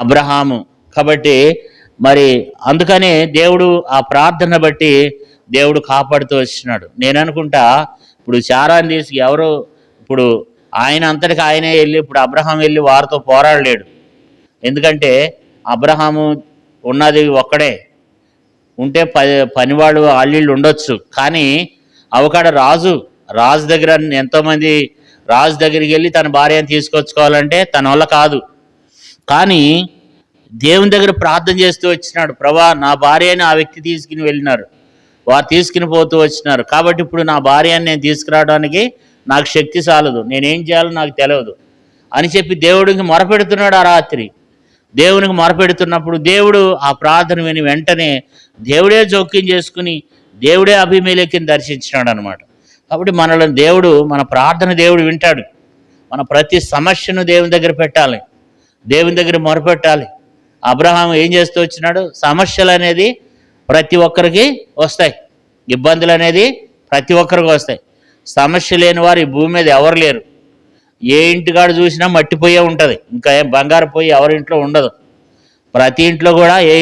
అబ్రహాము. కాబట్టి మరి అందుకనే దేవుడు ఆ ప్రార్థన బట్టి దేవుడు కాపాడుతూ వచ్చినాడు. నేను అనుకుంటా ఇప్పుడు శారాన్ని తీసి ఎవరు ఇప్పుడు ఆయన అంతటికి ఆయనే వెళ్ళి ఇప్పుడు అబ్రహాం వెళ్ళి వారితో పోరాడలేడు. ఎందుకంటే అబ్రహాము ఉన్నది ఒక్కడే, ఉంటే పనివాడు ఆళ్ళీళ్ళు ఉండొచ్చు. కానీ అవకాడ రాజు దగ్గర ఎంతోమంది రాజు దగ్గరికి వెళ్ళి తన భార్యను తీసుకొచ్చుకోవాలంటే తన వల్ల కాదు. కానీ దేవుని దగ్గర ప్రార్థన చేస్తూ వచ్చినాడు, ప్రభా నా భార్యని ఆ వ్యక్తి తీసుకుని వెళ్ళినారు, వారు తీసుకుని పోతూ వచ్చినారు, కాబట్టి ఇప్పుడు నా భార్యని నేను తీసుకురావడానికి నాకు శక్తి చాలదు, నేనేం చేయాలో నాకు తెలియదు అని చెప్పి దేవుడికి మొరపెడుతున్నాడు. ఆ రాత్రి దేవునికి మొరపెడుతున్నప్పుడు దేవుడు ఆ ప్రార్థన విని వెంటనే దేవుడే జోక్యం చేసుకుని దేవుడే అబీమెలెకుని దర్శించినాడు అనమాట. కాబట్టి మనల్ని దేవుడు, మన ప్రార్థన దేవుడు వింటాడు. మన ప్రతి సమస్యను దేవుని దగ్గర పెట్టాలి, దేవుని దగ్గర మొరపెట్టాలి. అబ్రహాం ఏం చేస్తూ వచ్చినాడు, సమస్యలు అనేది ప్రతి ఒక్కరికి వస్తాయి, ఇబ్బందులు అనేది ప్రతి ఒక్కరికి వస్తాయి. సమస్య లేని వారు ఈ భూమి మీద ఎవరు లేరు. ఏ ఇంటికాడ చూసినా మట్టి పొయ్యే ఉంటుంది, ఇంకా ఏం బంగారు పొయ్యి ఎవరింట్లో ఉండదు. ప్రతి ఇంట్లో కూడా ఏ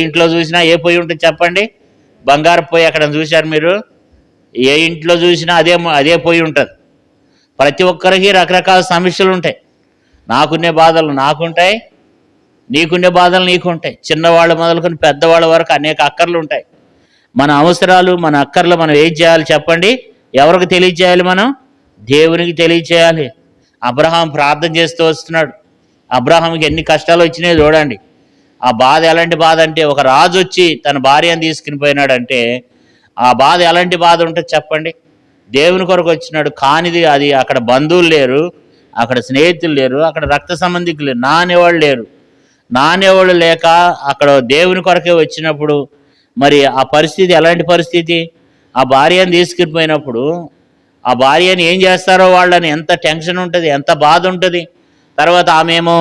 ఇంట్లో చూసినా ఏ పొయ్యి ఉంటుంది చెప్పండి, బంగారు పొయ్యి. అక్కడ చూశారు మీరు, ఏ ఇంట్లో చూసినా అదే పొయ్యి ఉంటుంది. ప్రతి ఒక్కరికి రకరకాల సమస్యలు ఉంటాయి. నాకున్నే బాధలు నాకుంటాయి, నీకున్నే బాధలు నీకుంటాయి. చిన్నవాళ్ళు మొదలుకొని పెద్దవాళ్ళ వరకు అనేక అక్కర్లు ఉంటాయి. మన అవసరాలు, మన అక్కర్లు మనం ఏం చేయాలి చెప్పండి, ఎవరికి తెలియచేయాలి? మనం దేవునికి తెలియచేయాలి. అబ్రహాం ప్రార్థన చేస్తూ వస్తున్నాడు. అబ్రహాంకి ఎన్ని కష్టాలు వచ్చినాయో చూడండి. ఆ బాధ ఎలాంటి బాధ అంటే, ఒక రాజు వచ్చి తన భార్యను తీసుకుని పోయినాడంటే ఆ బాధ ఎలాంటి బాధ ఉంటుంది చెప్పండి. దేవుని కొరకు వచ్చినాడు, కానిది అది అక్కడ బంధువులు లేరు, అక్కడ స్నేహితులు లేరు, అక్కడ రక్త సంబంధికులు లేరు, నానేవాళ్ళు లేక అక్కడ దేవుని కొరకే వచ్చినప్పుడు మరి ఆ పరిస్థితి ఎలాంటి పరిస్థితి? ఆ భార్యను తీసుకుని పోయినప్పుడు ఆ భార్యని ఏం చేస్తారో వాళ్ళని ఎంత టెన్షన్ ఉంటుంది, ఎంత బాధ ఉంటుంది. తర్వాత ఆమెమో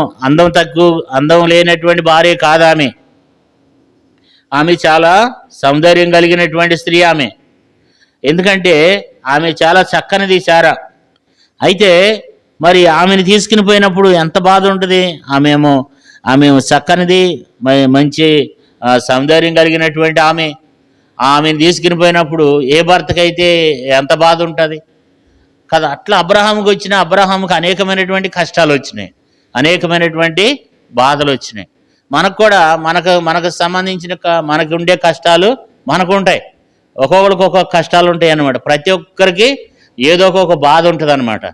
అందం లేనటువంటి భార్య కాదు, ఆమె చాలా సౌందర్యం కలిగినటువంటి స్త్రీ ఆమె. ఎందుకంటే ఆమె చాలా చక్కనిది శారా. అయితే మరి ఆమెను తీసుకుని పోయినప్పుడు ఎంత బాధ ఉంటుంది. ఆమె చక్కనిది, మంచి సౌందర్యం కలిగినటువంటి ఆమెను తీసుకుని పోయినప్పుడు ఏ భర్తకైతే ఎంత బాధ ఉంటుంది కదా. అట్లా అబ్రహాముకి అనేకమైనటువంటి కష్టాలు వచ్చినాయి, అనేకమైనటువంటి బాధలు వచ్చినాయి. మనకు కూడా మనకు సంబంధించిన మనకు ఉండే కష్టాలు మనకు ఉంటాయి. ఒక్కొక్కరికి ఒక్కొక్క కష్టాలు ఉంటాయి అన్నమాట. ప్రతి ఒక్కరికి ఏదో ఒక బాధ ఉంటుంది అన్నమాట.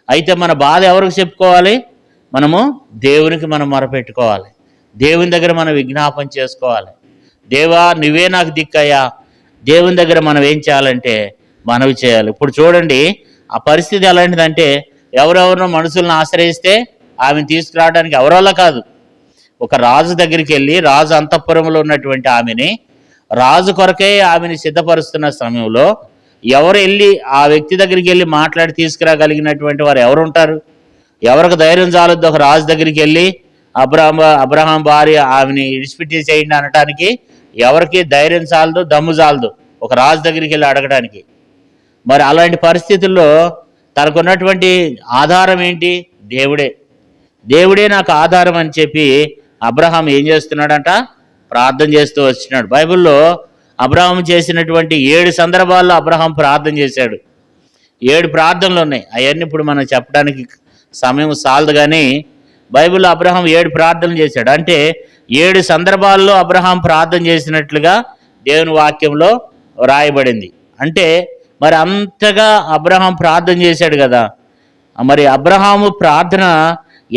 అయితే మన బాధ ఎవరికి చెప్పుకోవాలి? మనము దేవునికి మనం మొరపెట్టుకోవాలి, దేవుని దగ్గర మనం విజ్ఞాపన చేసుకోవాలి. దేవా నువ్వే నాకు దిక్కయ్యా. దేవుని దగ్గర మనం ఏం చేయాలంటే మనవి చేయాలి. ఇప్పుడు చూడండి ఆ పరిస్థితి ఎలాంటిదంటే, ఎవరెవరినో మనుషులను ఆశ్రయిస్తే ఆమెను తీసుకురావడానికి ఎవరివల్ల కాదు. ఒక రాజు దగ్గరికి వెళ్ళి, రాజు అంతఃపురంలో ఉన్నటువంటి ఆమెని, రాజు కొరకే ఆమెని సిద్ధపరుస్తున్న సమయంలో ఎవరు వెళ్ళి ఆ వ్యక్తి దగ్గరికి వెళ్ళి మాట్లాడి తీసుకురాగలిగినటువంటి వారు ఎవరు ఉంటారు? ఎవరికి ధైర్యం చాలొద్దు ఒక రాజు దగ్గరికి వెళ్ళి అబ్రహాం భార్య ఆమెని విడిచిపెట్టేసేయండి అనటానికి? ఎవరికి ధైర్యం చాలదు, దమ్ము చాలదు ఒక రాజు దగ్గరికి వెళ్ళి అడగడానికి. మరి అలాంటి పరిస్థితుల్లో తనకున్నటువంటి ఆధారం ఏంటి? దేవుడే నాకు ఆధారం అని చెప్పి అబ్రహాం ఏం చేస్తున్నాడంట? ప్రార్థన చేస్తూ వచ్చినాడు. బైబిల్లో అబ్రహాం చేసినటువంటి 7 సందర్భాల్లో అబ్రహాం ప్రార్థన చేశాడు. 7 ప్రార్థనలు ఉన్నాయి. అవన్నీ ఇప్పుడు మనం చెప్పడానికి సమయం చాలదు. కానీ బైబిల్లో అబ్రహాం 7 ప్రార్థనలు చేశాడు. అంటే 7 సందర్భాల్లో అబ్రహాం ప్రార్థన చేసినట్లుగా దేవుని వాక్యంలో రాయబడింది. అంటే మరి అంతగా అబ్రహాం ప్రార్థన చేశాడు కదా. మరి అబ్రహాము ప్రార్థన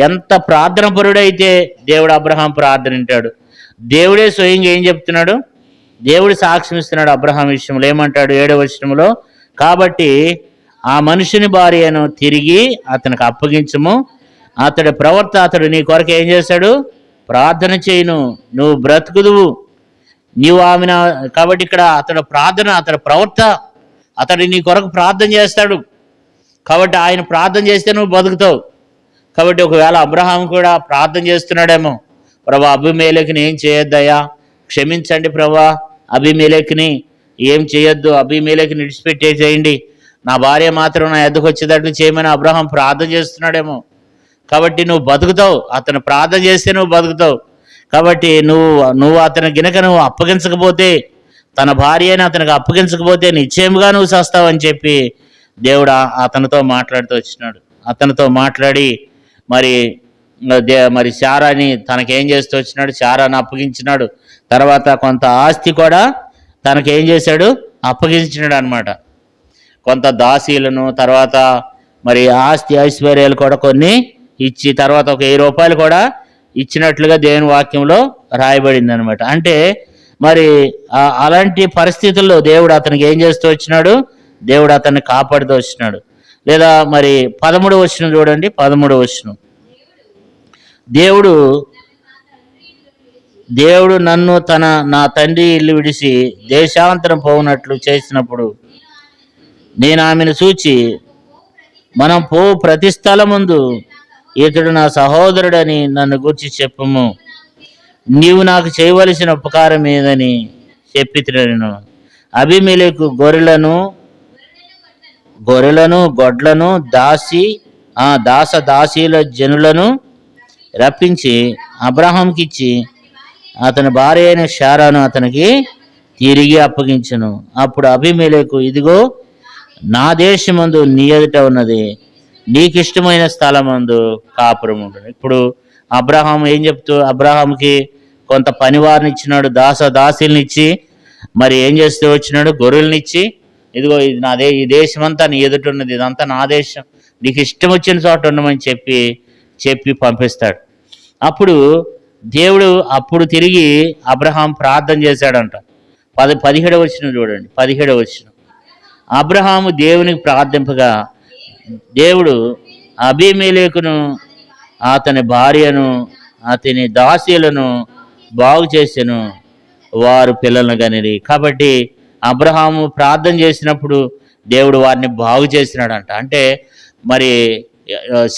ఎంత ప్రార్థన పరుడైతే దేవుడు అబ్రహాం ప్రార్థన వింటాడు. దేవుడే స్వయంగా ఏం చెప్తున్నాడు? దేవుడు సాక్ష్యం ఇస్తున్నాడు అబ్రహాం విషయంలో. ఏమంటాడు 7వ వచనంలో? కాబట్టి ఆ మనుషుని భార్యను తిరిగి అతనికి అప్పగించము, అతడు నీ కొరకు ఏం చేశాడు? ప్రార్థన చేయను, నువ్వు బ్రతుకుదువు, నీవు ఆమెను. కాబట్టి ఇక్కడ అతడి ప్రవర్త, అతడు నీ కొరకు ప్రార్థన చేస్తాడు. కాబట్టి ఆయన ప్రార్థన చేస్తే నువ్వు బతుకుతావు. కాబట్టి ఒకవేళ అబ్రహాం కూడా ప్రార్థన చేస్తున్నాడేమో, ప్రభా అబీమెలెకుని ఏం చేయొద్దయ్యా, క్షమించండి ప్రభా, అబీమెలెకుని ఏం చేయొద్దు, అబీమెలెకుని విడిచిపెట్టేసేయండి, నా భార్య మాత్రం నా ఎద్దకు వచ్చేటట్లు చేయమని అబ్రహాం ప్రార్థన చేస్తున్నాడేమో. కాబట్టి నువ్వు బతుకుతావు, అతను ప్రార్థన చేస్తే నువ్వు బతుకుతావు. కాబట్టి నువ్వు అతని గినక నువ్వు అప్పగించకపోతే, తన భార్యని అతనికి అప్పగించకపోతే నిశ్చయముగా నువ్వు చేస్తావని చెప్పి దేవుడు అతనితో మాట్లాడుతూ వచ్చినాడు. అతనితో మాట్లాడి మరి మరి శారాని తనకేం చేస్తూ వచ్చినాడు, శారాన్ని అప్పగించినాడు. తర్వాత కొంత ఆస్తి కూడా తనకేం చేశాడు, అప్పగించినాడు అనమాట. కొంత దాసీలను, తర్వాత మరి ఆస్తి ఐశ్వర్యాలు కూడా కొన్ని ఇచ్చి, తర్వాత ఒక 1000 రూపాయలు కూడా ఇచ్చినట్లుగా దేవుని వాక్యంలో రాయబడింది అనమాట. అంటే మరి అలాంటి పరిస్థితుల్లో దేవుడు అతనికి ఏం చేస్తూ వచ్చినాడు, దేవుడు అతన్ని కాపాడుతూ వచ్చినాడు. లేదా మరి 13వ వచనం చూడండి, 13వ వచనం. దేవుడు నన్ను నా తండ్రి ఇల్లు విడిచి దేశాంతరం పోవునట్లు చేసినప్పుడు నేను ఆమెను చూచి, మనం ప్రతి స్థలం ముందు ఇతడు నా సహోదరుడని నన్ను గూర్చి చెప్పము, నీవు నాకు చేయవలసిన ఉపకారం ఏదని చెప్పి తినను. అబీమెలెకు గొర్రెలను గొడ్లను దాసీల జనులను రప్పించి అబ్రహాంకిచ్చి అతని భార్య అయిన శారాను అతనికి తిరిగి అప్పగించను. అప్పుడు అబీమెలెకు, ఇదిగో నా దేశమందు నీ ఎదుట ఉన్నది, నీకిష్టమైన స్థలమందు కాపురం ఉంటుంది. ఇప్పుడు అబ్రహాం ఏం అబ్రహాంకి కొంత పనివారిని ఇచ్చినాడు, దాసీలను ఇచ్చి మరి ఏం చేస్తూ వచ్చినాడు, గొర్రెల్ని ఇచ్చి, ఇదిగో ఇది ఈ దేశం అంతా నీ ఎదుట ఉన్నది, ఇదంతా నా దేశం, నీకు ఇష్టం వచ్చిన చోట ఉండమని చెప్పి పంపిస్తాడు. అప్పుడు దేవుడు తిరిగి అబ్రహాం ప్రార్థన చేశాడంట. 17వ వచనం చూడండి, 17వ వచనం. అబ్రహాము దేవునికి ప్రార్థింపగా దేవుడు అబీమెలెకును అతని భార్యను అతని దాసీలను బాగు చేసెను, వారు పిల్లలను కనిరి. కాబట్టి అబ్రహాము ప్రార్థన చేసినప్పుడు దేవుడు వారిని బాగు చేసినాడంట. అంటే మరి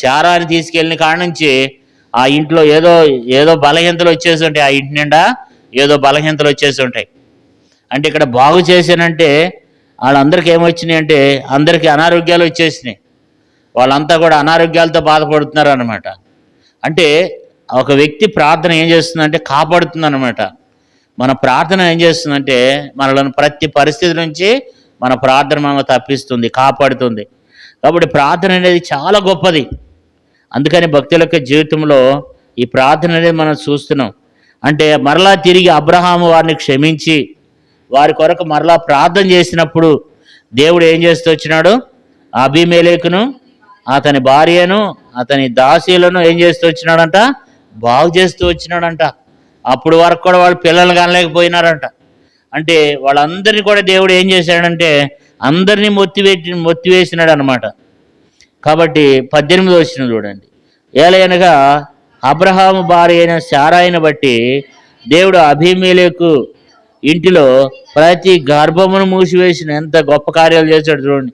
శారాని తీసుకెళ్ళిన కాడ నుంచి ఆ ఇంట్లో ఏదో బలహీనతలు వచ్చేసి ఉంటాయి, ఆ ఇంటి నిండా ఏదో బలహీనతలు వచ్చేసి ఉంటాయి. అంటే ఇక్కడ బాగు చేశానంటే వాళ్ళందరికీ ఏమొచ్చినాయి అంటే అందరికీ అనారోగ్యాలు వచ్చేసినాయి. వాళ్ళంతా కూడా అనారోగ్యాలతో బాధపడుతున్నారు అనమాట. అంటే ఒక వ్యక్తి ప్రార్థన ఏం చేస్తుందంటే కాపాడుతుంది అనమాట. మన ప్రార్థన ఏం చేస్తుందంటే మనలను ప్రతి పరిస్థితి నుంచి మన ప్రార్థన మనల్ని తప్పిస్తుంది, కాపాడుతుంది. కాబట్టి ప్రార్థన అనేది చాలా గొప్పది. అందుకని భక్తుల యొక్క జీవితంలో ఈ ప్రార్థన అనేది మనం చూస్తున్నాం. అంటే మరలా తిరిగి అబ్రహాము వారిని క్షమించి వారి కొరకు మరలా ప్రార్థన చేసినప్పుడు దేవుడు ఏం చేస్తూ వచ్చినాడు, అబీమెలెకును అతని భార్యను అతని దాసీలను ఏం చేస్తూ వచ్చినాడంట, బాగు చేస్తూ వచ్చినాడంట. అప్పుడు వరకు కూడా వాళ్ళు పిల్లలు కానలేకపోయినారంట. అంటే వాళ్ళందరినీ కూడా దేవుడు ఏం చేశాడంటే అందరినీ మొత్తివేసినాడు అనమాట. కాబట్టి 18వ వచనం చూడండి. ఏలయనగా అబ్రహాము భార్య అయిన శారాయిని బట్టి దేవుడు అబీమెలెకు ఇంటిలో ప్రతి గర్భమును మూసివేసిన ఎంత గొప్ప కార్యాలు చేశాడు చూడండి.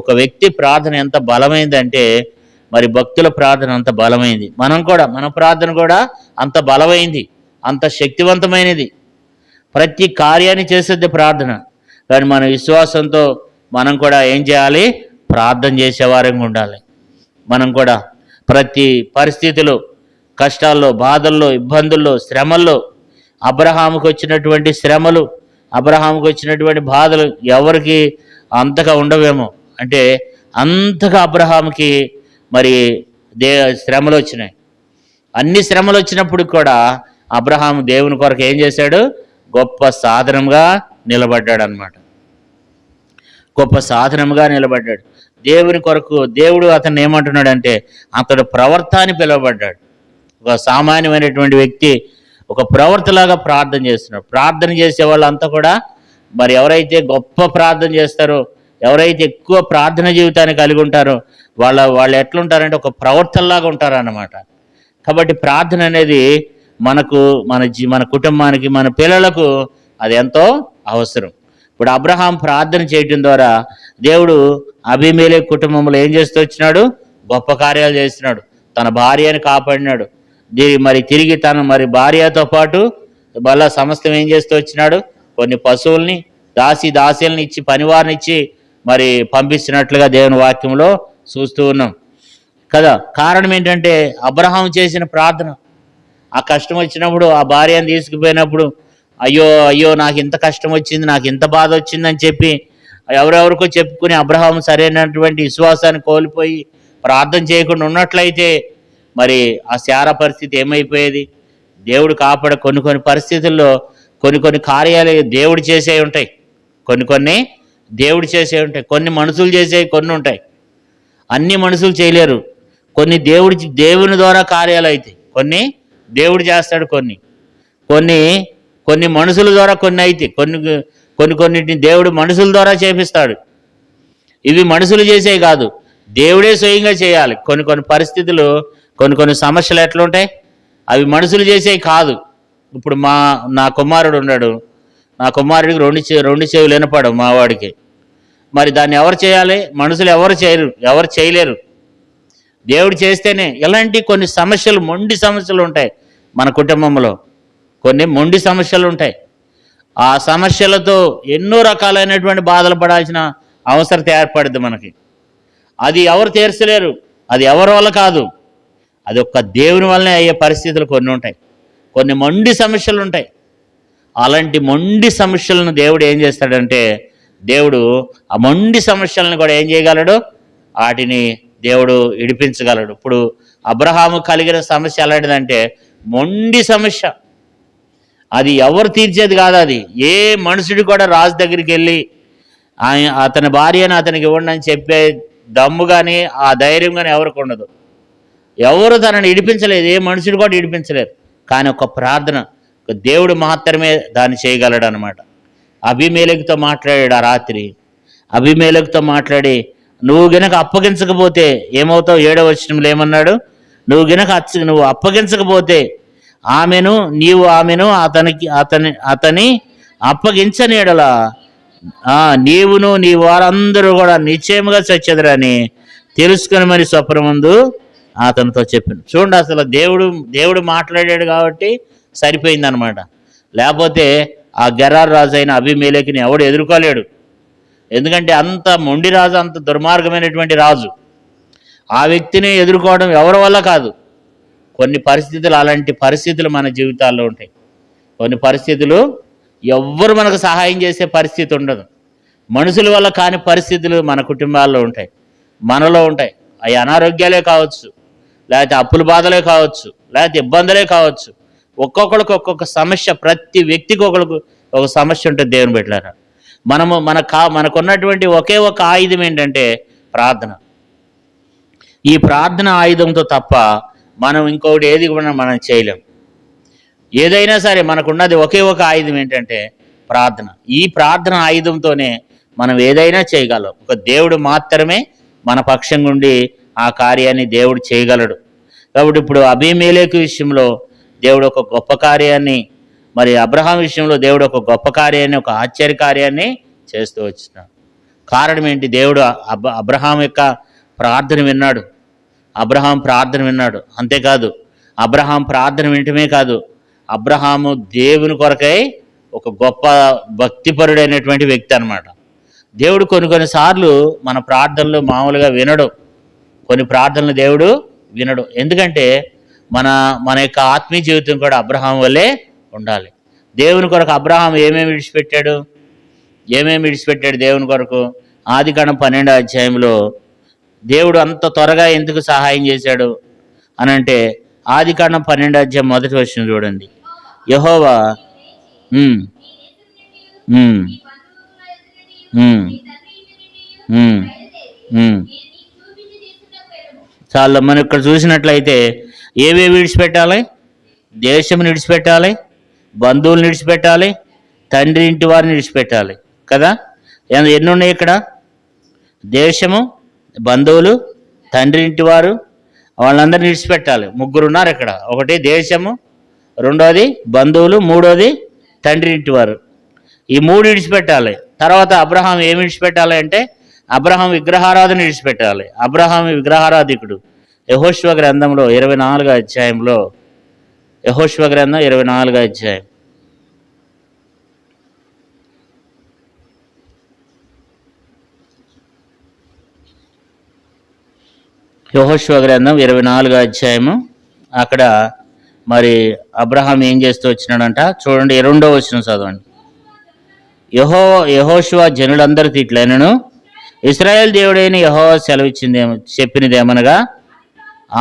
ఒక వ్యక్తి ప్రార్థన ఎంత బలమైందంటే మరి భక్తుల ప్రార్థన అంత బలమైంది. మన ప్రార్థన కూడా అంత బలమైంది, అంత శక్తివంతమైనది. ప్రతి కార్యాన్ని చేసేది ప్రార్థన. కానీ మన విశ్వాసంతో మనం కూడా ఏం చేయాలి, ప్రార్థన చేసేవారంగా ఉండాలి. మనం కూడా ప్రతి పరిస్థితిలో, కష్టాల్లో, బాధల్లో, ఇబ్బందుల్లో, శ్రమల్లో అబ్రహాముకు వచ్చినటువంటి శ్రమలు, అబ్రహాముకు వచ్చినటువంటి బాధలు ఎవరికి అంతగా ఉండవేమో. అంటే అంతగా అబ్రహాముకి మరి శ్రమలు వచ్చినాయి. అన్ని శ్రమలు వచ్చినప్పుడు కూడా అబ్రహాము దేవుని కొరకు ఏం చేశాడు, గొప్ప సాధనంగా నిలబడ్డాడు అనమాట. గొప్ప సాధనంగా నిలబడ్డాడు దేవుని కొరకు. దేవుడు అతన్ని ఏమంటున్నాడంటే అతడు ప్రవర్త అని పిలువబడ్డాడు. ఒక సామాన్యమైనటువంటి వ్యక్తి ఒక ప్రవర్తలాగా ప్రార్థన చేస్తున్నాడు. ప్రార్థన చేసే వాళ్ళంతా కూడా మరి ఎవరైతే గొప్ప ప్రార్థన చేస్తారో, ఎవరైతే ఎక్కువ ప్రార్థన జీవితాన్ని కలిగి ఉంటారో వాళ్ళు ఎట్లుంటారంటే ఒక ప్రవర్తనలాగా ఉంటారన్నమాట. కాబట్టి ప్రార్థన అనేది మనకు, మన కుటుంబానికి, మన పిల్లలకు అది ఎంతో అవసరం. ఇప్పుడు అబ్రహాం ప్రార్థన చేయడం ద్వారా దేవుడు అబీమెలెకు కుటుంబంలో ఏం చేస్తూ వచ్చినాడు, గొప్ప కార్యాలు చేస్తున్నాడు. తన భార్యని కాపాడినాడు. మరి తిరిగి తను మరి భార్యతో పాటు మళ్ళా సమస్తం ఏం చేస్తూ వచ్చినాడు, కొన్ని పశువుల్ని దాసీలను ఇచ్చి, పనివారిని ఇచ్చి మరి పంపిస్తున్నట్లుగా దేవుని వాక్యంలో చూస్తూ ఉన్నాం. కదా. కారణం ఏంటంటే అబ్రహాం చేసిన ప్రార్థన. ఆ కష్టం వచ్చినప్పుడు ఆ భార్యను తీసుకుపోయినప్పుడు, అయ్యో అయ్యో నాకు ఇంత కష్టం వచ్చింది, నాకు ఇంత బాధ వచ్చిందని చెప్పి ఎవరెవరికో చెప్పుకుని అబ్రహాం సరైనటువంటి విశ్వాసాన్ని కోల్పోయి ప్రార్థన చేయకుండా ఉన్నట్లయితే మరి ఆ శారా పరిస్థితి ఏమైపోయేది? దేవుడు కాపాడ కొన్ని కొన్ని పరిస్థితుల్లో కొన్ని కొన్ని కార్యాలు దేవుడు చేసే ఉంటాయి, కొన్ని కొన్ని దేవుడు చేసే ఉంటాయి, కొన్ని మనుషులు చేసేవి కొన్ని ఉంటాయి. అన్ని మనుషులు చేయలేరు. కొన్ని దేవుని ద్వారా కార్యాలు అవుతాయి, కొన్ని దేవుడు చేస్తాడు, కొన్ని కొన్ని కొన్ని మనుషుల ద్వారా కొన్ని అవుతాయి, కొన్నిటిని దేవుడు మనుషుల ద్వారా చేపిస్తాడు. ఇవి మనుషులు చేసేవి కాదు, దేవుడే స్వయంగా చేయాలి. కొన్ని కొన్ని పరిస్థితులు, కొన్ని కొన్ని సమస్యలు ఎట్లుంటాయి, అవి మనుషులు చేసేవి కాదు. ఇప్పుడు నా కుమారుడు ఉన్నాడు, నా కుమారుడికి రెండు చెవులు వినపడవు మా వాడికి. మరి దాన్ని ఎవరు చేయాలి? మనుషులు ఎవరు చేయలేరు. దేవుడు చేస్తేనే. ఇలాంటి కొన్ని సమస్యలు, మొండి సమస్యలు ఉంటాయి మన కుటుంబంలో, కొన్ని మొండి సమస్యలు ఉంటాయి. ఆ సమస్యలతో ఎన్నో రకాలైనటువంటి బాధలు పడాల్సిన అవసరం ఏర్పడుద్ది మనకి. అది ఎవరు తీర్చలేరు, అది ఎవరి వల్ల కాదు, అది ఒక్క దేవుని వల్లనే అయ్యే పరిస్థితులు కొన్ని ఉంటాయి. కొన్ని మొండి సమస్యలు ఉంటాయి. అలాంటి మొండి సమస్యలను దేవుడు ఏం చేస్తాడంటే, దేవుడు ఆ మొండి సమస్యలను కూడా ఏం చేయగలడు? వాటిని దేవుడు విడిపించగలడు. ఇప్పుడు అబ్రహాము కలిగిన సమస్య ఎలాంటిదంటే మొండి సమస్య. అది ఎవరు తీర్చేది కాదు. అది ఏ మనుషుడు కూడా రాజు దగ్గరికి వెళ్ళి అతని భార్యను అతనికి ఇవ్వండి అని చెప్పే దమ్ము కానీ ఆ ధైర్యం కానీ ఎవరికి ఉండదు. ఎవరు తనని ఇడిపించలేదు, ఏ మనుషుడు కూడా ఇడిపించలేరు. కానీ ఒక ప్రార్థన, దేవుడు మాత్రమే దాన్ని చేయగలడు అనమాట. అబీమెలెకుతో మాట్లాడాడు ఆ రాత్రి. అబీమెలెకుతో మాట్లాడి, నువ్వు గనక అప్పగించకపోతే ఏమవుతావు? 7వ వచనంలో ఏమన్నాడు? నువ్వు అప్పగించకపోతే నీవు ఆమెను అతని అప్పగించనీడలా నీవును నీ వారందరూ కూడా నిశ్చయముగా చచ్చెదరని తెలుసుకుని మరి స్వప్నమందు అతనితో చెప్పాను. చూడండి, అసలు దేవుడు మాట్లాడాడు కాబట్టి సరిపోయిందనమాట. లేకపోతే ఆ గెరార్ రాజు అయిన అబీమెలెకుని ఎవడు ఎదుర్కోలేడు. ఎందుకంటే అంత మొండి రాజు, అంత దుర్మార్గమైనటువంటి రాజు. ఆ వ్యక్తిని ఎదుర్కోవడం ఎవరి వల్ల కాదు. కొన్ని పరిస్థితులు, అలాంటి పరిస్థితులు మన జీవితాల్లో ఉంటాయి. కొన్ని పరిస్థితులు ఎవ్వరు మనకు సహాయం చేసే పరిస్థితి ఉండదు. మనుషుల వల్ల కాని పరిస్థితులు మన కుటుంబాల్లో ఉంటాయి, మనలో ఉంటాయి. అవి అనారోగ్యాలే కావచ్చు, లేకపోతే అప్పుల బాధలే కావచ్చు, లేకపోతే ఇబ్బందులే కావచ్చు. ఒక్కొక్కరికి ఒక్కొక్క సమస్య, ప్రతి వ్యక్తికి ఒక సమస్య ఉంటుంది. దేవుని బిడ్డలారా, మనకున్నటువంటి ఒకే ఒక ఆయుధం ఏంటంటే ప్రార్థన. ఈ ప్రార్థన ఆయుధంతో తప్ప మనం ఇంకొకటి ఏది కూడా మనం చేయలేం. ఏదైనా సరే మనకున్నది ఒకే ఒక ఆయుధం ఏంటంటే ప్రార్థన. ఈ ప్రార్థన ఆయుధంతోనే మనం ఏదైనా చేయగలం. ఒక దేవుడు మాత్రమే మన పక్షంగా ఉండి ఆ కార్యాన్ని దేవుడు చేయగలడు. కాబట్టి ఇప్పుడు అబీమెలెకు విషయంలో దేవుడు ఒక గొప్ప కార్యాన్ని, మరి అబ్రహాం విషయంలో దేవుడు ఒక గొప్ప కార్యాన్ని, ఒక ఆశ్చర్య కార్యాన్ని చేస్తూ వచ్చినాడు. కారణం ఏంటి? దేవుడు అబ్రహాం యొక్క ప్రార్థన విన్నాడు. అబ్రహాం ప్రార్థన విన్నాడు. అంతేకాదు, అబ్రహాం ప్రార్థన వినటమే కాదు, అబ్రహాము దేవుని కొరకై ఒక గొప్ప భక్తిపరుడైనటువంటి వ్యక్తి అనమాట. దేవుడు కొన్నిసార్లు మన ప్రార్థనలు మామూలుగా వినడు. కొన్ని ప్రార్థనలు దేవుడు వినడు. ఎందుకంటే మన యొక్క ఆత్మీయ జీవితం కూడా అబ్రహాం వల్లే ఉండాలి. దేవుని కొరకు అబ్రహాం ఏమేమి విడిచిపెట్టాడు దేవుని కొరకు? ఆదికాండం 12వ అధ్యాయంలో దేవుడు అంత త్వరగా ఎందుకు సహాయం చేశాడు అనంటే, ఆదికాండం 12వ అధ్యాయం 1వ వచనం చూడండి. యెహోవా చాలా మనం ఇక్కడ చూసినట్లయితే ఏవేవి విడిచిపెట్టాలి? దేశం విడిచిపెట్టాలి, బంధువులను విడిచిపెట్టాలి, తండ్రి ఇంటి వారిని విడిచిపెట్టాలి కదా. ఎన్ని ఉన్నాయి ఇక్కడ? దేశము, బంధువులు, తండ్రి ఇంటి వారు, వాళ్ళందరినీ విడిచిపెట్టాలి. 3 ఉన్నారు ఇక్కడ. ఒకటి దేశము, రెండోది బంధువులు, మూడోది తండ్రి ఇంటి వారు. ఈ 3 విడిచిపెట్టాలి. తర్వాత అబ్రహాం ఏమి విడిచిపెట్టాలి అంటే అబ్రహాం విగ్రహారాధన విడిచిపెట్టాలి. అబ్రహాం విగ్రహారాధికుడు. యెహోషువ గ్రంథంలో 24వ అధ్యాయంలో, యెహోషువ గ్రంథం 24వ అధ్యాయం యెహోషువ గ్రంథం 24వ అధ్యాయము. అక్కడ మరి అబ్రహాం ఏం చేస్తూ వచ్చినాడంట చూడండి. 2వ వచనం చదవండి. యెహోషువ జనులందరికీ ఇట్లైనను, ఇశ్రాయేల్ దేవుడైన యెహోవా చెప్పినదేమనగా,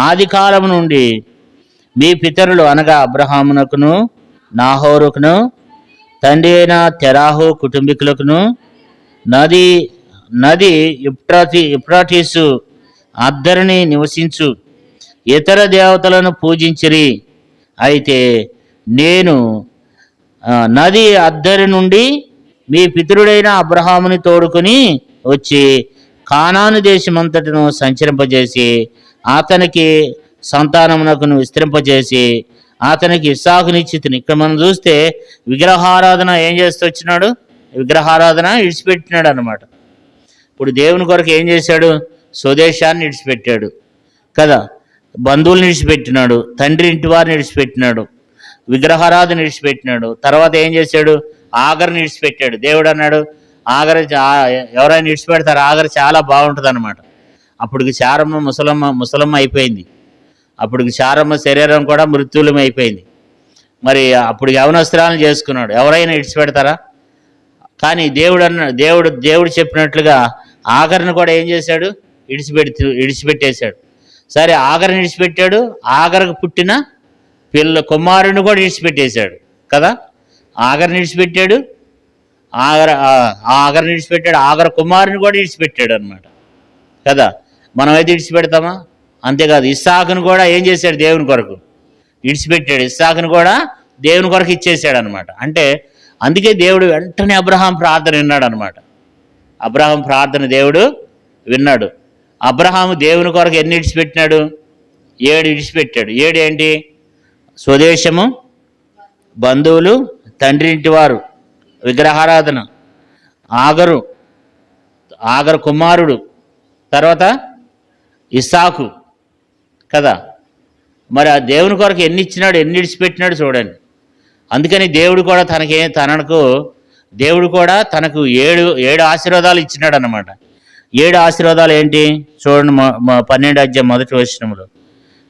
ఆది కాలం నుండి మీ పితరులు అనగా అబ్రహామునకును నాహోరుకును తండ్రి అయిన తెరాహు కుటుంబీకులకును నది నది యుప్రాటీసు అద్దరిని నివసించు ఇతర దేవతలను పూజించిరి. అయితే నేను నది అద్దరి నుండి మీ పితరుడైన అబ్రహాముని తోడుకొని వచ్చి కానాను దేశమంతటను సంచరింపజేసి అతనికి సంతానమునకును విస్తరింపజేసి అతనికి ఇస్సాకునిచ్చితిని. ఇక్కడ మనం చూస్తే విగ్రహారాధన ఏం చేస్తూ వచ్చినాడు? విగ్రహారాధన విడిచిపెట్టినాడు అనమాట. ఇప్పుడు దేవుని కొరకు ఏం చేశాడు? స్వదేశాన్ని విడిచిపెట్టాడు కదా, బంధువులను విడిచిపెట్టినాడు, తండ్రి ఇంటి వారిని విడిచిపెట్టినాడు, విగ్రహారాధన విడిచిపెట్టినాడు. తర్వాత ఏం చేశాడు? ఆగర్ని విడిచిపెట్టాడు. దేవుడు అన్నాడు, ఆగర ఎవరైనా విడిచిపెడతారు, ఆగర చాలా బాగుంటుంది అనమాట. అప్పటికి చారమ్మ ముసలమ్మ అయిపోయింది. అప్పటికి చారమ్మ శరీరం కూడా మృత్యులం అయిపోయింది. మరి అప్పుడు యవనస్త్రాలను చేసుకున్నాడు. ఎవరైనా విడిచిపెడతారా? కానీ దేవుడు చెప్పినట్లుగా ఆగర్ని కూడా ఏం చేశాడు? విడిచిపెట్టేశాడు. సరే, ఆగర్ని విడిచిపెట్టాడు. ఆగరకు పుట్టిన కుమారుని కూడా విడిచిపెట్టేశాడు కదా. ఆగర్ని విడిచిపెట్టాడు, ఆగర్ని విడిచిపెట్టాడు, ఆగర కుమారుని కూడా విడిచిపెట్టాడు అనమాట కదా. మనమైతే విడిచిపెడతామా? అంతేకాదు, ఇస్సాకును కూడా ఏం చేశాడు? దేవుని కొరకు విడిచిపెట్టాడు. ఇస్సాకును కూడా దేవుని కొరకు ఇచ్చేసాడు అనమాట. అంటే అందుకే దేవుడు వెంటనే అబ్రహాం ప్రార్థన విన్నాడు అనమాట. అబ్రహాం ప్రార్థన దేవుడు విన్నాడు. అబ్రహాము దేవుని కొరకు ఎన్ని విడిచిపెట్టినాడు? 7 విడిచిపెట్టాడు. 7 ఏంటి? స్వదేశము, బంధువులు, తండ్రి ఇంటి వారు, విగ్రహారాధన, ఆగరు కుమారుడు, తర్వాత ఇస్సాకు కదా. మరి ఆ దేవుని కొరకు ఎన్ని ఇచ్చినాడు, ఎన్ని విడిచిపెట్టినాడు చూడండి. అందుకని దేవుడు కూడా తనకు 7 ఆశీర్వాదాలు ఇచ్చినాడు అన్నమాట. 7 ఆశీర్వాదాలు ఏంటి చూడండి. 12వ అధ్యాయం 1వ వచనంలో,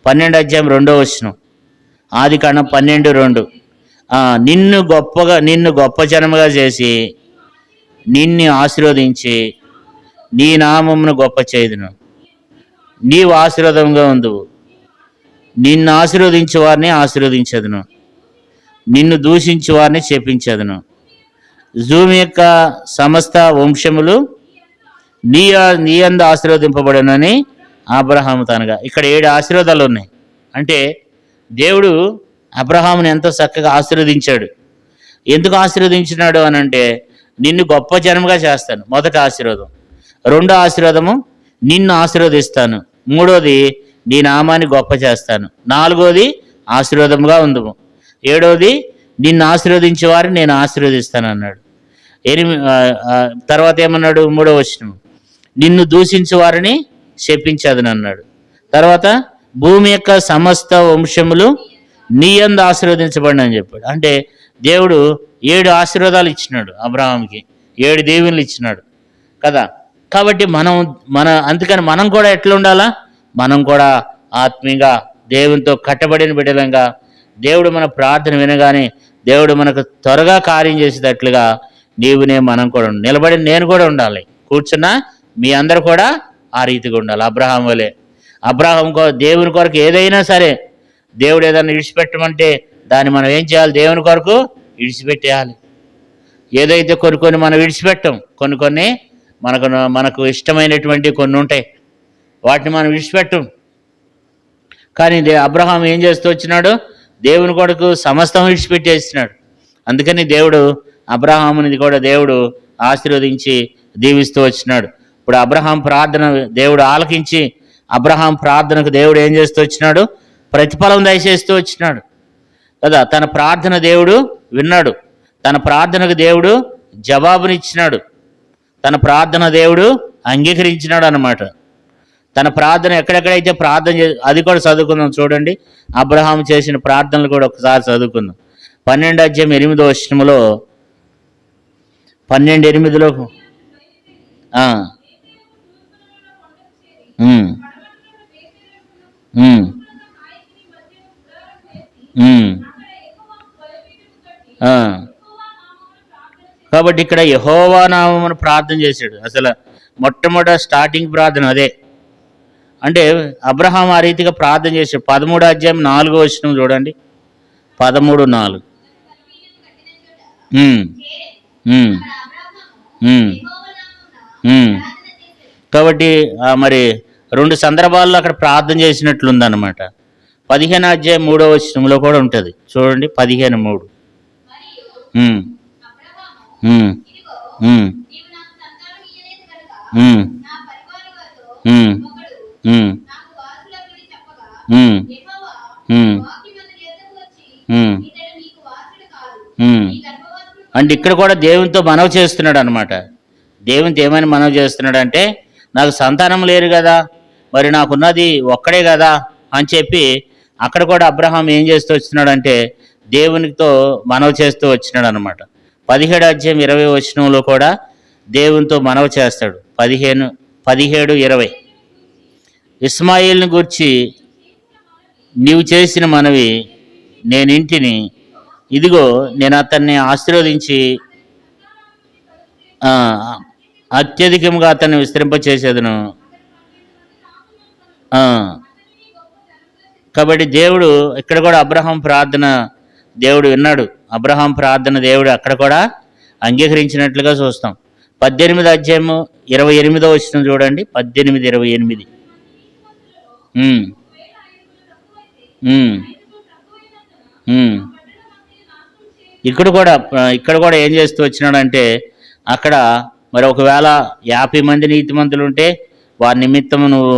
12వ అధ్యాయం 2వ వచనం, ఆదికాండం 12:2, నిన్ను గొప్ప జనముగా చేసి నిన్ను ఆశీర్వదించి నీ నామమును గొప్ప చేయుదును, నీవు ఆశీర్వాదంగా ఉందువు, నిన్ను ఆశీర్వదించే వారిని ఆశీర్వదించదును, నిన్ను దూషించే వారిని చెప్పించదును, భూమి యొక్క సమస్త వంశములు నీ యందు ఆశీర్వదింపబడునని అబ్రహాము తనగా. ఇక్కడ 7 ఆశీర్వాదాలు ఉన్నాయి. అంటే దేవుడు అబ్రహాముని ఎంతో చక్కగా ఆశీర్వదించాడు. ఎందుకు ఆశీర్వదించినాడు అని అంటే, నిన్ను గొప్ప జనముగా చేస్తాను, మొదటి ఆశీర్వాదం. 2వ ఆశీర్వాదము, నిన్ను ఆశీర్వదిస్తాను. 3వది, నీ నామాన్ని గొప్ప చేస్తాను. 4వది, ఆశీర్వాదముగా ఉందుము. 7వది, నిన్ను ఆశీర్వదించే వారిని నేను ఆశీర్వదిస్తాను అన్నాడు. తర్వాత ఏమన్నాడు? 3వ వచనం, నిన్ను దూషించే వారిని శపించదును అన్నాడు. తర్వాత భూమి యొక్క సమస్త వంశములు నీ యందు ఆశీర్వదించబడిన అని చెప్పాడు. అంటే దేవుడు 7 ఆశీర్వాదాలు ఇచ్చినాడు అబ్రహాంకి, 7 దీవెనలు ఇచ్చినాడు కదా. కాబట్టి అందుకని మనం కూడా ఎట్లా ఉండాలా? మనం కూడా ఆత్మీయంగా దేవునితో కట్టబడిన బిడ్డలంగా, దేవుడు మన ప్రార్థన వినగానే దేవుడు మనకు త్వరగా కార్యం చేసేటట్లుగా మనం కూడా నిలబడి నేను కూడా ఉండాలి. కూర్చున్నా మీ అందరు కూడా ఆ రీతిగా ఉండాలి. అబ్రహాం వలె. అబ్రహాం దేవుని కొరకు ఏదైనా సరే, దేవుడు ఏదైనా విడిచిపెట్టమంటే దాన్ని మనం ఏం చేయాలి? దేవుని కొరకు విడిచిపెట్టేయాలి. ఏదైతే కొన్ని మనం విడిచిపెట్టాం, కొన్ని మనకు ఇష్టమైనటువంటి కొన్ని ఉంటాయి, వాటిని మనం విడిచిపెట్టం. కానీ అబ్రహాం ఏం చేస్తూ వచ్చినాడు? దేవుని కొరకు సమస్తం విడిచిపెట్టేస్తున్నాడు. అందుకని దేవుడు అబ్రహాముని కూడా దేవుడు ఆశీర్వదించి దీవిస్తూ వచ్చినాడు. ఇప్పుడు అబ్రహాం ప్రార్థన దేవుడు ఆలకించి, అబ్రహాం ప్రార్థనకు దేవుడు ఏం చేస్తూ వచ్చినాడు? ప్రతిఫలం దయచేస్తూ వచ్చినాడు కదా. తన ప్రార్థన దేవుడు విన్నాడు, తన ప్రార్థనకు దేవుడు జవాబునిచ్చినాడు, తన ప్రార్థన దేవుడు అంగీకరించినాడు అన్నమాట. తన ప్రార్థన ఎక్కడెక్కడైతే ప్రార్థన అది కూడా చదువుకుందాం చూడండి. అబ్రహాం చేసిన ప్రార్థనలు కూడా ఒకసారి చదువుకుందాం. 12వ అధ్యాయం 8వ వచనంలో, 12:8లో ఉమ్, ఉమ్, ఆ. కాబట్టి ఇక్కడ యెహోవా నామమున ప్రార్థన చేశాడు. అసలు మొట్టమొదటి స్టార్టింగ్ ప్రార్థన అదే. అంటే అబ్రహాం ఆ రీతిగా ప్రార్థన చేశాడు. 13 అధ్యాయం 4వ వచనం చూడండి. 13:4. ఉమ్, ఉమ్, ఉమ్, ఉమ్. కాబట్టి మరి 2 సందర్భాల్లో అక్కడ ప్రార్థన చేసినట్లుందన్నమాట. 15 అధ్యాయం 3వ వచనంలో కూడా ఉంటుంది చూడండి. 15:3. ఉమ్, ఉమ్, ఉమ్, ఉమ్, ఉమ్, ఉమ్, ఉమ్, ఉమ్, ఉమ్, ఉమ్. అంటే ఇక్కడ కూడా దేవునితో మనవి చేస్తున్నాడు అనమాట. దేవునితో ఏమని మనవి చేస్తున్నాడు అంటే, నాకు సంతానం లేరు కదా, మరి నాకున్నది ఒక్కడే కదా అని చెప్పి అక్కడ కూడా అబ్రహాం ఏం చేస్తూ వచ్చినాడు అంటే దేవునితో మనవి చేస్తూ వచ్చినాడు అనమాట. 17 అధ్యాయం 20వ వచనంలో కూడా దేవునితో మనవి చేస్తాడు. 17, 20. ఇస్మాయిల్ని గూర్చి నీవు చేసిన మనవి నేనింటిని, ఇదిగో నేను అతన్ని ఆశీర్వదించి ఆ, అత్యధికంగా అతన్ని విస్తరింపచేసేదను. ఆ, కాబట్టి దేవుడు ఇక్కడ కూడా అబ్రహాం ప్రార్థన దేవుడు విన్నాడు. అబ్రహాం ప్రార్థన దేవుడు అక్కడ కూడా అంగీకరించినట్లుగా చూస్తాం. 18 అధ్యాయం 28వ వచనం చూడండి. 18, 28. ఉమ్, ఉమ్, ఉమ్. ఇక్కడ కూడా ఏం చేస్తూ వచ్చినాడంటే అక్కడ మరి ఒకవేళ 50 మంది నీతిమంతులు ఉంటే వారి నిమిత్తం నువ్వు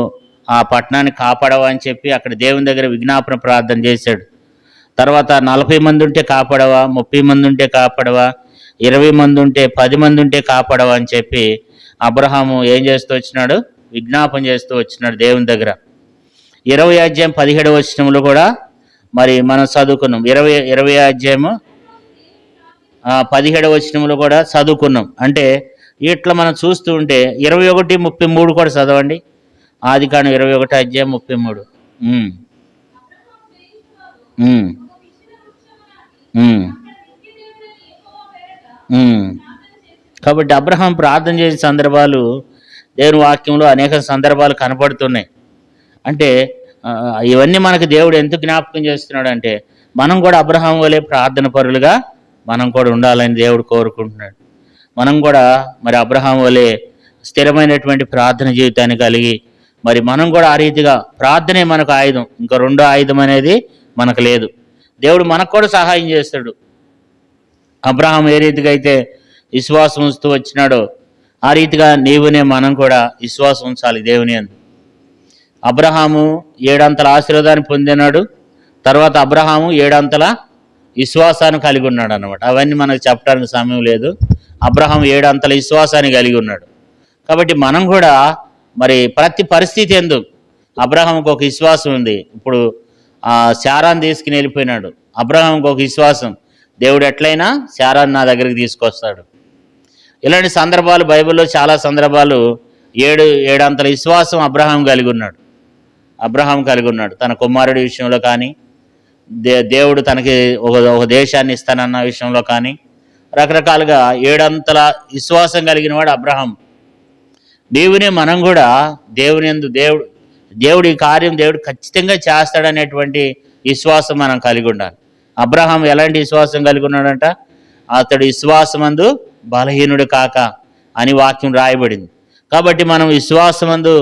ఆ పట్టణాన్ని కాపాడవా అని చెప్పి అక్కడ దేవుని దగ్గర విజ్ఞాపన ప్రార్థన చేశాడు. తర్వాత 40 మంది ఉంటే కాపాడవా, 30 మంది ఉంటే కాపాడవా, 20 మంది ఉంటే 10 మంది ఉంటే కాపాడవా అని చెప్పి అబ్రహాము ఏం చేస్తూ వచ్చినాడు, విజ్ఞాపన చేస్తూ వచ్చినాడు దేవుని దగ్గర. 20 అధ్యాయం 17వ వచనంలో కూడా మరి మనం చదువుకున్నాం. 20 అధ్యాయం 17వ వచనంలో కూడా చదువుకున్నాం. అంటే ఇట్లా మనం చూస్తూ ఉంటే 21, 33 కూడా చదవండి. ఆదికాండం 21 అధ్యాయం 33. ఉమ్, ఉమ్, ఉమ్, ఉమ్. కాబట్టి అబ్రహాం ప్రార్థన చేసే సందర్భాలు దేవుని వాక్యంలో అనేక సందర్భాలు కనపడుతున్నాయి. అంటే ఇవన్నీ మనకు దేవుడు ఎందుకు జ్ఞాపకం చేస్తున్నాడు అంటే మనం కూడా అబ్రహాం వలె ప్రార్థన పరులుగా మనం కూడా ఉండాలని దేవుడు కోరుకుంటున్నాడు. మనం కూడా మరి అబ్రహాం వలె స్థిరమైనటువంటి ప్రార్థన జీవితాన్ని కలిగి మరి మనం కూడా ఆ రీతిగా ప్రార్థనే మనకు ఆయుధం, ఇంకా రెండో ఆయుధం అనేది మనకు లేదు. దేవుడు మనకు కూడా సహాయం చేస్తాడు. అబ్రహాం ఏ రీతిగా అయితే విశ్వాసం ఉంచుతూ వచ్చినాడో ఆ రీతిగా నీవునే మనం కూడా విశ్వాసం ఉంచాలి దేవుని యందు. అబ్రహాము 7 అంతల ఆశీర్వాదాన్ని పొందినాడు. తర్వాత అబ్రహాము 7 అంతల విశ్వాసాన్ని కలిగి ఉన్నాడు అన్నమాట. అవన్నీ మనకు చెప్పడానికి సమయం లేదు. అబ్రహాం 7 అంతల విశ్వాసాన్ని కలిగి ఉన్నాడు. కాబట్టి మనం కూడా మరి ప్రతి పరిస్థితి ఎందు అబ్రహాంకి ఒక విశ్వాసం ఉంది. ఇప్పుడు శారాన్ని తీసుకుని వెళ్ళిపోయినాడు. అబ్రహాంకి ఒక విశ్వాసం, దేవుడు ఎట్లయినా శారాన్ని నా దగ్గరికి తీసుకొస్తాడు. ఇలాంటి సందర్భాలు బైబిల్లో చాలా సందర్భాలు 7 అంతల విశ్వాసం అబ్రహాం కలిగి ఉన్నాడు. తన కుమారుడి విషయంలో కానీ, దేవుడు తనకి ఒక దేశాన్ని ఇస్తానన్న విషయంలో కానీ రకరకాలుగా 7 అంతల విశ్వాసం కలిగిన వాడు అబ్రహాం. దేవునే మనం కూడా దేవుని యందు దేవుడు ఈ కార్యం దేవుడు ఖచ్చితంగా చేస్తాడనేటువంటి విశ్వాసం మనం కలిగి ఉండాలి. అబ్రహాం ఎలాంటి విశ్వాసం కలిగి ఉన్నాడంట, అతడు విశ్వాసమందు బలహీనుడు కాక అని వాక్యం రాయబడింది. కాబట్టి మనం విశ్వాసమందు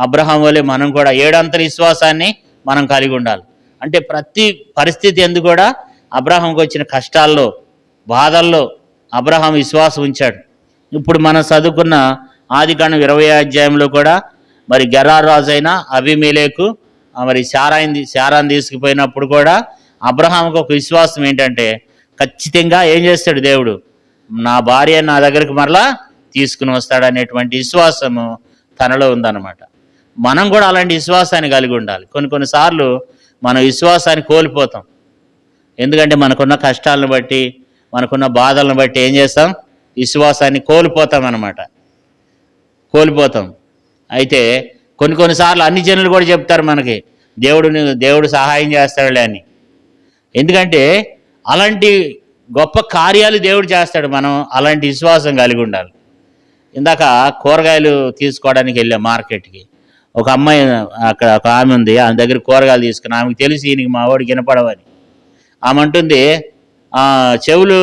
అబ్రహాం వలె మనం కూడా 7 అంతల విశ్వాసాన్ని మనం కలిగి ఉండాలి. అంటే ప్రతి పరిస్థితి ఎందు కూడా అబ్రహాంకి వచ్చిన కష్టాల్లో, బాధల్లో అబ్రహాం విశ్వాసం ఉంచాడు. ఇప్పుడు మనం చదువుకున్న ఆదికాండం 20వ అధ్యాయంలో కూడా మరి గెరారు రాజు అయిన అబీమెలెకు మరి శారాన్ని తీసుకుపోయినప్పుడు కూడా అబ్రహాంకి ఒక విశ్వాసం ఏంటంటే ఖచ్చితంగా ఏం చేస్తాడు దేవుడు, నా భార్య నా దగ్గరికి మరలా తీసుకుని వస్తాడనేటువంటి విశ్వాసము తనలో ఉందన్నమాట. మనం కూడా అలాంటి విశ్వాసాన్ని కలిగి ఉండాలి. కొన్నిసార్లు మనం విశ్వాసాన్ని కోల్పోతాం. ఎందుకంటే మనకున్న కష్టాలను బట్టి, మనకున్న బాధలను బట్టి ఏం చేస్తాం, విశ్వాసాన్ని కోల్పోతాం. అయితే కొన్నిసార్లు అన్ని జనులు కూడా చెప్తారు మనకి, దేవుడు సహాయం చేస్తాడులే అని. ఎందుకంటే అలాంటి గొప్ప కార్యాలు దేవుడు చేస్తాడు. మనం అలాంటి విశ్వాసం కలిగి ఉండాలి. ఇందాక కూరగాయలు తీసుకోవడానికి వెళ్ళాం మార్కెట్కి. ఒక అమ్మాయి అక్కడ ఒక ఆమె ఉంది, ఆమె దగ్గర కూరగాయలు తీసుకుని ఆమెకు తెలిసి ఈయనకి మా వాడికి వినపడవని ఆమె అంటుంది, చెవులు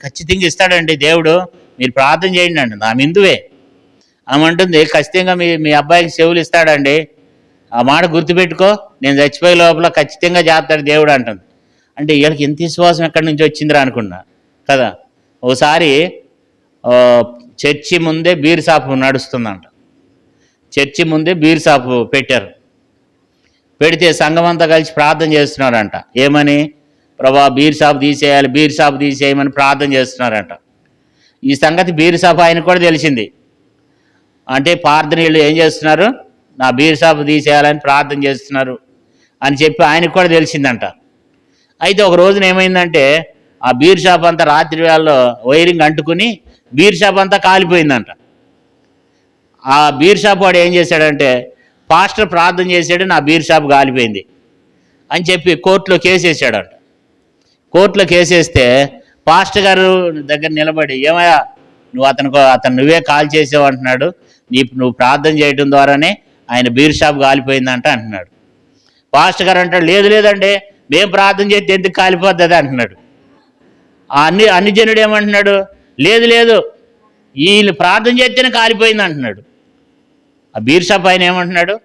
ఖచ్చితంగా ఇస్తాడండి దేవుడు, మీరు ప్రార్థన చేయండి అంటుంది. ఆమె హిందువే. ఆమె అంటుంది, ఖచ్చితంగా మీ అబ్బాయికి చెవులు ఇస్తాడండి, ఆ మాట గుర్తుపెట్టుకో, నేను చచ్చిపోయే లోపల ఖచ్చితంగా చేస్తాడు దేవుడు అంటుంది. అంటే వీళ్ళకి ఎంత విశ్వాసం ఎక్కడి నుంచి వచ్చిందిరా అనుకున్నా కదా. ఒకసారి చర్చి ముందే బీర్ షాపు నడుస్తుందంట. చర్చి ముందే బీర్ షాపు పెట్టారు. పెడితే సంఘం అంతా కలిసి ప్రార్థన చేస్తున్నారంట. ఏమని? ప్రభా బీర్ షాపు తీసేయమని ప్రార్థన చేస్తున్నారంట. ఈ సంగతి బీర్ షాపు ఆయనకు కూడా తెలిసింది. అంటే ప్రార్థనీయులు ఏం చేస్తున్నారు, నా బీర్ షాపు తీసేయాలని ప్రార్థన చేస్తున్నారు అని చెప్పి ఆయనకు కూడా తెలిసిందంట. అయితే ఒక రోజున ఏమైందంటే ఆ బీర్ షాప్ అంతా రాత్రి వేళల్లో వైరింగ్ అంటుకుని బీర్ షాప్ అంతా కాలిపోయిందంట. ఆ బీర్ షాప్ వాడు ఏం చేశాడంటే, పాస్టర్ ప్రార్థన చేశాడు, నా బీర్ షాప్ కాలిపోయింది అని చెప్పి కోర్టులో కేసు వేసాడంట. కోర్టులో కేసు వేస్తే పాస్టర్ గారు దగ్గర నిలబడి, ఏమయ్యా అతను నువ్వే కాల్ చేసావు అంటున్నాడు, నువ్వు ప్రార్థన చేయడం ద్వారానే ఆయన బీర్ షాప్ కాలిపోయిందంట అంటున్నాడు. పాస్టర్ గారు అంటాడు, లేదండి, మేము ప్రార్థన చేస్తే ఎందుకు కాలిపోతుంది అంటున్నాడు. అన్ని జనుడు ఏమంటున్నాడు, లేదు వీళ్ళు ప్రార్థన చేస్తేనే కాలిపోయింది అంటున్నాడు. ఆ బీర్ షాప్ ఆయన ఏమంటున్నాడు,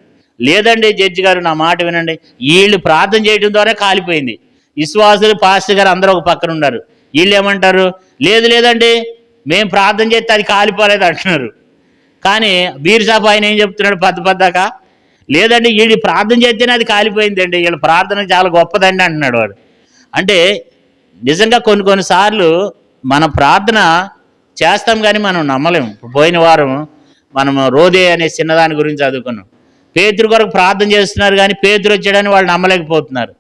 లేదండి జడ్జి గారు, నా మాట వినండి, వీళ్ళు ప్రార్థన చేయడం ద్వారా కాలిపోయింది. విశ్వాసులు పాస్టర్ గారు అందరూ ఒక పక్కన ఉన్నారు. వీళ్ళు ఏమంటారు, లేదండి, మేము ప్రార్థన చేస్తే అది కాలిపోలేదు అంటున్నారు. కానీ బీర్ షాప్ ఆయన ఏం చెప్తున్నాడు పద్దాక, లేదండి వీళ్ళు ప్రార్థన చేస్తేనే అది కాలిపోయిందండి, వీళ్ళ ప్రార్థన చాలా గొప్పదండి అంటున్నాడు వాడు. అంటే నిజంగా కొన్నిసార్లు మన ప్రార్థన చేస్తాం కానీ మనం నమ్మలేము. పోయిన వారం మనం రోదే అనే చిన్నదాని గురించి చదువుకున్నాం. పేతురు కొరకు ప్రార్థన చేస్తున్నారు కానీ పేతురు వచ్చాడని వాళ్ళు నమ్మలేకపోతున్నారు.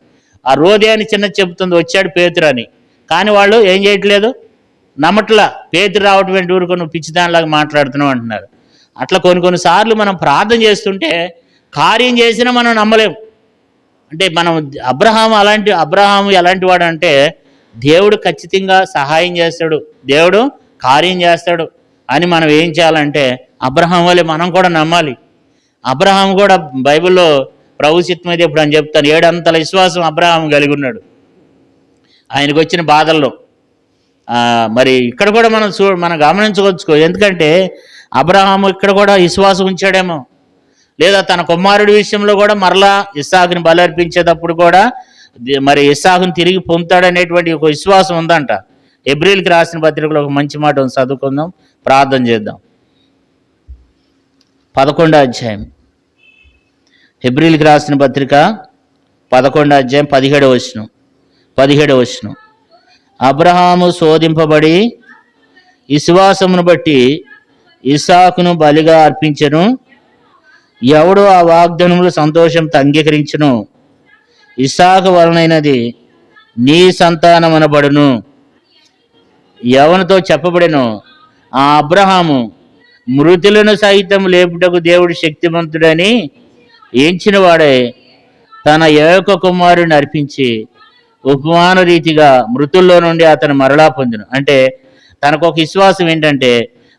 ఆ రోదే అని చిన్న చెప్తుంది, వచ్చాడు పేతురు అని, కానీ వాళ్ళు ఏం చేయట్లేదు, నమ్మట్లా. పేతురు రావటం ఏంటి, ఊరుకో నువ్వు పిచ్చిదానిలాగా మాట్లాడుతున్నావు అంటున్నారు. అట్లా కొన్నిసార్లు మనం ప్రార్థన చేస్తుంటే కార్యం చేసినా మనం నమ్మలేం. అంటే మనం అబ్రహాము ఎలాంటి వాడు అంటే, దేవుడు ఖచ్చితంగా సహాయం చేస్తాడు, దేవుడు కార్యం చేస్తాడు అని మనం ఏం చేయాలంటే అబ్రహాం వల్లే మనం కూడా నమ్మాలి. అబ్రహాం కూడా బైబిల్లో ప్రభు చిత్తం అయితే ఇప్పుడు అని చెప్తాను, 7 అంతల విశ్వాసం అబ్రహాం కలిగి ఉన్నాడు ఆయనకు వచ్చిన బాధల్లో. మరి ఇక్కడ కూడా మనం గమనించవచ్చు. ఎందుకంటే అబ్రహాము ఇక్కడ కూడా విశ్వాసం ఉంచాడేమో, లేదా తన కుమారుడి విషయంలో కూడా మరలా ఇస్సాకుని బలర్పించేటప్పుడు కూడా మరి ఇస్సాకుని తిరిగి పొందుతాడనేటువంటి ఒక విశ్వాసం ఉందంట. హెబ్రీయులకు రాసిన పత్రికలో ఒక మంచి మాట ఉంది, చదువుకుందాం, ప్రార్థన చేద్దాం. 11వ అధ్యాయం, హెబ్రీయులకు రాసిన పత్రిక 11వ అధ్యాయం 17వ వచనం. అబ్రహాము శోధింపబడి విశ్వాసమును బట్టి ఇస్సాకును బలిగా అర్పించెను. ఎవడు ఆ వాగ్దానములు సంతోషంతో అంగీకరించును, ఇస్సాకు వలనైనది నీ సంతానమనబడును. ఎవనితో చెప్పబడెను, ఆ అబ్రహాము మృతులను సైతం లేపుటకు దేవుడు శక్తిమంతుడని ఎంచిన వాడే తన ఏక కుమారుని అర్పించి ఉపమాన రీతిగా మృతుల్లో నుండి అతను మరలా పొందును. అంటే తనకు ఒక విశ్వాసం ఏంటంటే,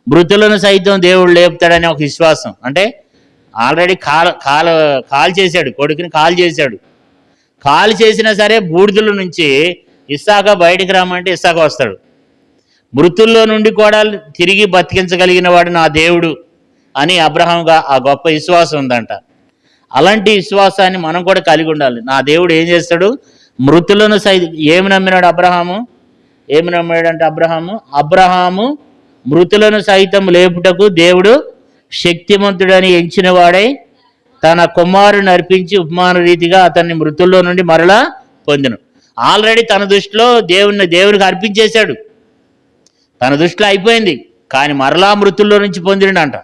మృతులను సైతం దేవుడు లేపుతాడని ఒక విశ్వాసం. అంటే ఆల్రెడీ కాల్ చేశాడు, కొడుకుని కాల్ చేసినా సరే బూడిదల నుంచి ఇస్సాకు బయటికి రామంటే ఇస్సాకు వస్తాడు. మృతుల్లో నుండి కూడా తిరిగి బతికించగలిగిన వాడు నా దేవుడు అని అబ్రహాంగా ఆ గొప్ప విశ్వాసం ఉందంట. అలాంటి విశ్వాసాన్ని మనం కూడా కలిగి ఉండాలి. నా దేవుడు ఏం చేస్తాడు, మృతులను ఏమి నమ్మినాడు అబ్రహాము, అబ్రహాము మృతులను సైతం లేపుటకు దేవుడు శక్తిమంతుడని ఎంచిన వాడై తన కుమారుని అర్పించి ఉపమాన రీతిగా అతన్ని మృతుల్లో నుండి మరలా పొందెను. ఆల్రెడీ తన దృష్టిలో దేవునికి అర్పించేశాడు, తన దృష్టిలో అయిపోయింది, కానీ మరలా మృతుల్లో నుంచి పొందిండంట.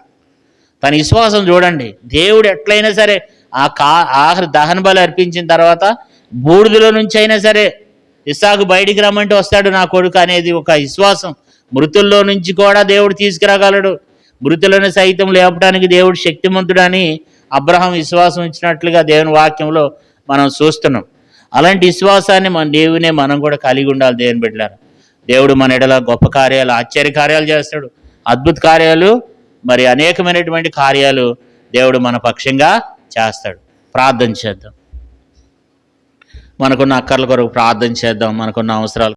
తన విశ్వాసం చూడండి. దేవుడు ఎట్లయినా సరే ఆఖరి దహన బలి అర్పించిన తర్వాత బూడిదలో నుంచి అయినా సరే ఇస్సాకు బయటికి రమ్మంటే వస్తాడు నా కొడుకు అనేది ఒక విశ్వాసం. మృతుల్లో నుంచి కూడా దేవుడు తీసుకురాగలడు, మృతులను సైతం లేపడానికి దేవుడు శక్తిమంతుడని అబ్రహాం విశ్వాసం ఇచ్చినట్లుగా దేవుని వాక్యంలో మనం చూస్తున్నాం. అలాంటి విశ్వాసాన్ని మన దేవునే మనం కూడా కలిగి ఉండాలి. దేవుని బిడ్డలారా, దేవుడు మన ఎడల గొప్ప కార్యాలు, ఆశ్చర్య కార్యాలు చేస్తాడు, అద్భుత కార్యాలు, మరి అనేకమైనటువంటి కార్యాలు దేవుడు మన పక్షంగా చేస్తాడు. ప్రార్థన చేద్దాం. మనకున్న అక్కర్ల కొరకు ప్రార్థన చేద్దాం. మనకున్న అవసరాలు